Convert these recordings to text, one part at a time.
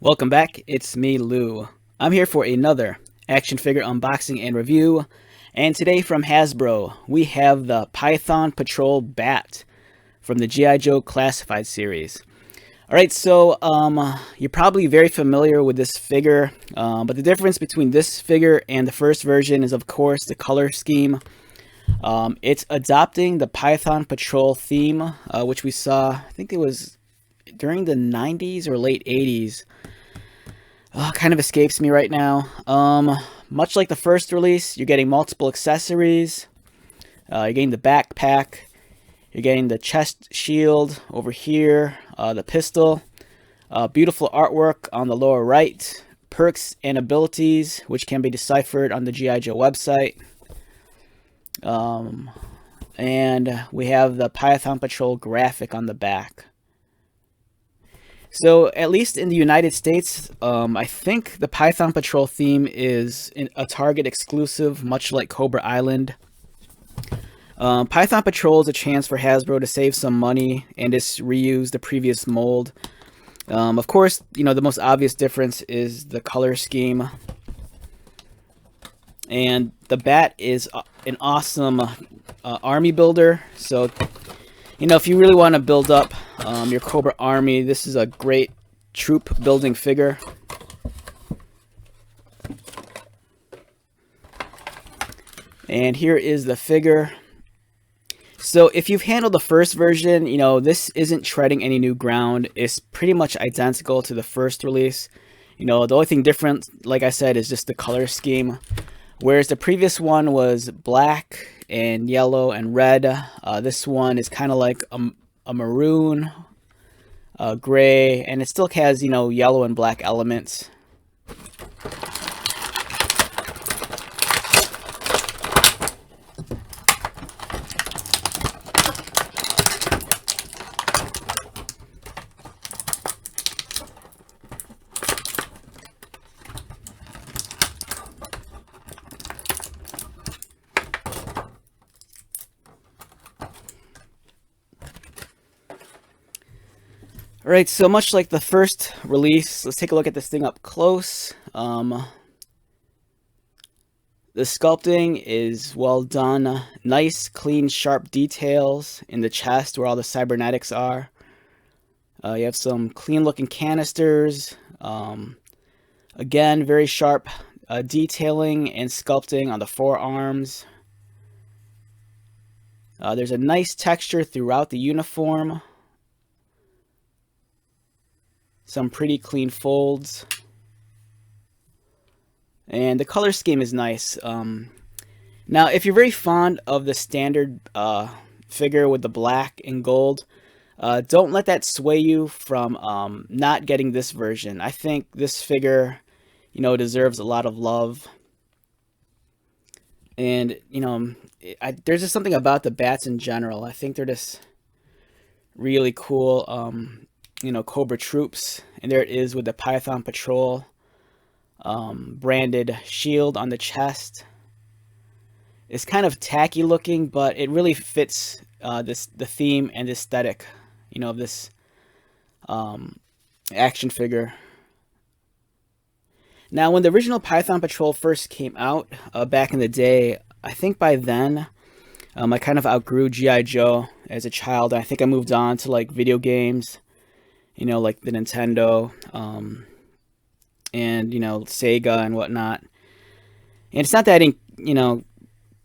Welcome back, it's me, Lou. I'm here for another action figure unboxing and review, and today from Hasbro, we have the Python Patrol B.A.T from the G.I. Joe Classified series. Alright, so you're probably very familiar with this figure, but the difference between this figure and the first version is, of course, the color scheme. It's adopting the Python Patrol theme, which we saw, I think it was during the 90s or late 80s. Kind of escapes me right now. Much like the first release, you're getting multiple accessories. You're getting the backpack. You're getting the chest shield over here. The pistol. Beautiful artwork on the lower right. Perks and abilities, which can be deciphered on the G.I. Joe website. And we have the Python Patrol graphic on the back. So, at least in the United States, I think the Python Patrol theme is a Target exclusive, much like Cobra Island. Python Patrol is a chance for Hasbro to save some money and just reuse the previous mold. Of course, you know, the most obvious difference is the color scheme. And the B.A.T is an awesome army builder. So, you know, if you really want to build up your Cobra army, this is a great troop building figure. And here is the figure. So if you've handled the first version, you know, this isn't treading any new ground. It's pretty much identical to the first release. You know, the only thing different, like I said, is just the color scheme. Whereas the previous one was black and yellow and red, this one is kind of like a maroon, gray, and it still has, you know, yellow and black elements. Alright, so much like the first release, let's take a look at this thing up close. The sculpting is well done. Nice, clean, sharp details in the chest where all the cybernetics are. You have some clean looking canisters. Again, very sharp detailing and sculpting on the forearms. There's a nice texture throughout the uniform. Some pretty clean folds. And the color scheme is nice. Now, if you're very fond of the standard figure with the black and gold, don't let that sway you from not getting this version. I think this figure, you know, deserves a lot of love. And, you know, there's just something about the B.A.Ts in general. I think they're just really cool. You know, Cobra troops, and there it is with the Python Patrol branded shield on the chest. It's kind of tacky looking, but it really fits the theme and aesthetic, you know, of this action figure. Now, when the original Python Patrol first came out back in the day, I think by then I kind of outgrew G.I. Joe as a child. I think I moved on to like video games. You know, like the Nintendo, and, you know, Sega and whatnot. And it's not that I didn't, you know,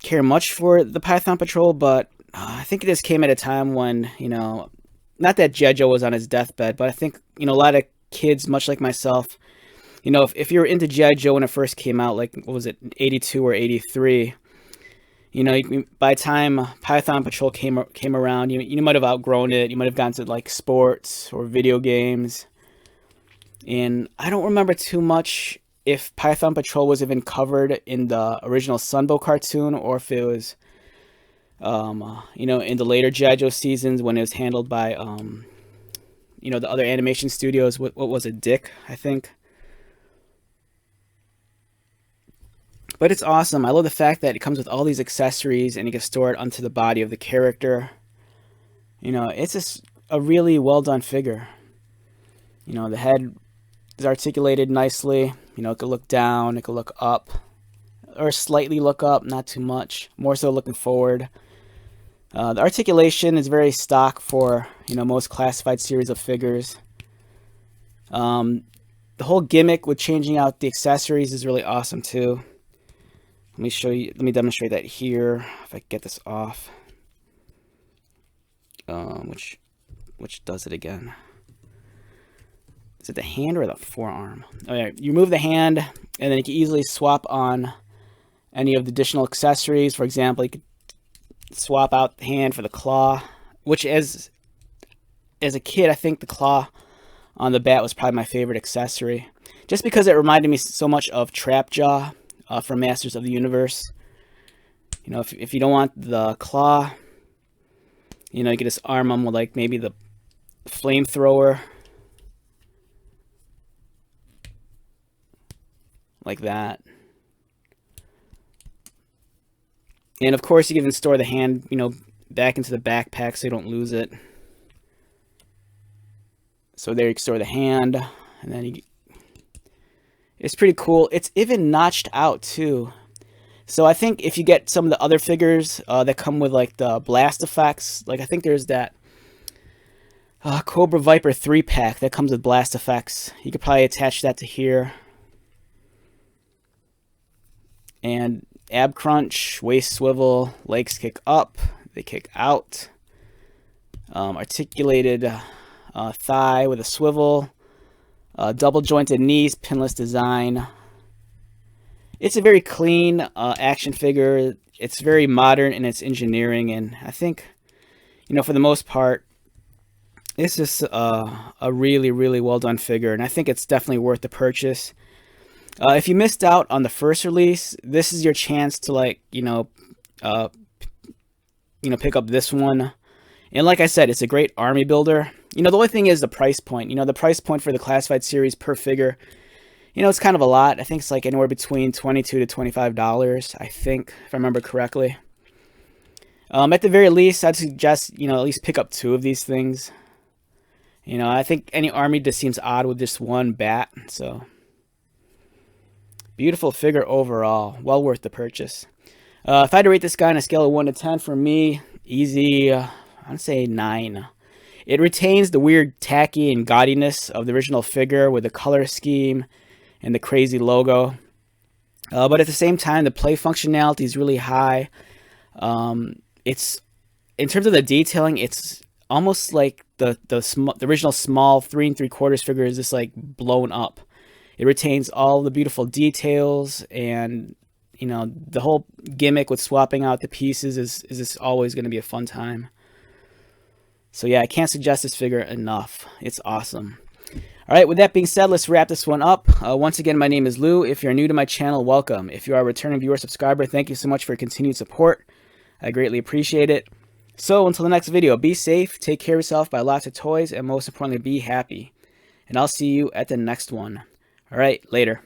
care much for the Python Patrol, but I think this came at a time when, you know, not that G.I. Joe was on his deathbed, but I think, you know, a lot of kids, much like myself, you know, if you're into G.I. Joe when it first came out, like, what was it, 82 or 83, you know, by the time Python Patrol came around, you might have outgrown it. You might have gotten to like sports or video games. And I don't remember too much if Python Patrol was even covered in the original Sunbow cartoon, or if it was, you know, in the later G.I. Joe seasons when it was handled by, you know, the other animation studios. What was it, Dick, I think. But it's awesome. I love the fact that it comes with all these accessories and you can store it onto the body of the character. You know, it's just a really well done figure. You know, the head is articulated nicely. You know, it could look down, it could look up, or slightly look up, not too much. More so looking forward. The articulation is very stock for, you know, most classified series of figures. The whole gimmick with changing out the accessories is really awesome too. Let me show you. Let me demonstrate that here. If I can get this off, which does it again? Is it the hand or the forearm? Oh yeah, you move the hand, and then you can easily swap on any of the additional accessories. For example, you could swap out the hand for the claw, which as a kid, I think the claw on the bat was probably my favorite accessory, just because it reminded me so much of Trapjaw from Masters of the Universe. You know, if you don't want the claw, you know, you can just arm them with like maybe the flamethrower, like that. And of course, you can even store the hand, you know, back into the backpack so you don't lose it. So there you can store the hand, and then it's pretty cool. It's even notched out too. So I think if you get some of the other figures that come with like the blast effects, like I think there's that Cobra Viper 3-pack that comes with blast effects. You could probably attach that to here. And ab crunch, waist swivel, legs kick up, they kick out. Articulated thigh with a swivel, double jointed knees, pinless design. It's a very clean action figure. It's very modern in its engineering, and I think, you know, for the most part, it's just a really, really well done figure, and I think it's definitely worth the purchase. If you missed out on the first release, this is your chance to, like, pick up this one. And like I said, it's a great army builder. You know, the only thing is the price point. You know, the price point for the classified series per figure, you know, it's kind of a lot. I think it's like anywhere between $22 to $25, I think, if I remember correctly. At the very least, I'd suggest, you know, at least pick up 2 of these things. You know, I think any army just seems odd with just one bat. So, beautiful figure overall. Well worth the purchase. If I had to rate this guy on a scale of 1 to 10, for me, easy, I'd say 9. It retains the weird tacky and gaudiness of the original figure with the color scheme and the crazy logo. But at the same time, the play functionality is really high. It's, in terms of the detailing, it's almost like the original small 3 3/4 figure is just like blown up. It retains all the beautiful details, and you know, the whole gimmick with swapping out the pieces is just always going to be a fun time. So yeah, I can't suggest this figure enough. It's awesome. All right, with that being said, let's wrap this one up. Once again, my name is Lou. If you're new to my channel, welcome. If you are a returning viewer, subscriber, thank you so much for your continued support. I greatly appreciate it. So until the next video, be safe, take care of yourself, buy lots of toys, and most importantly, be happy. And I'll see you at the next one. All right, later.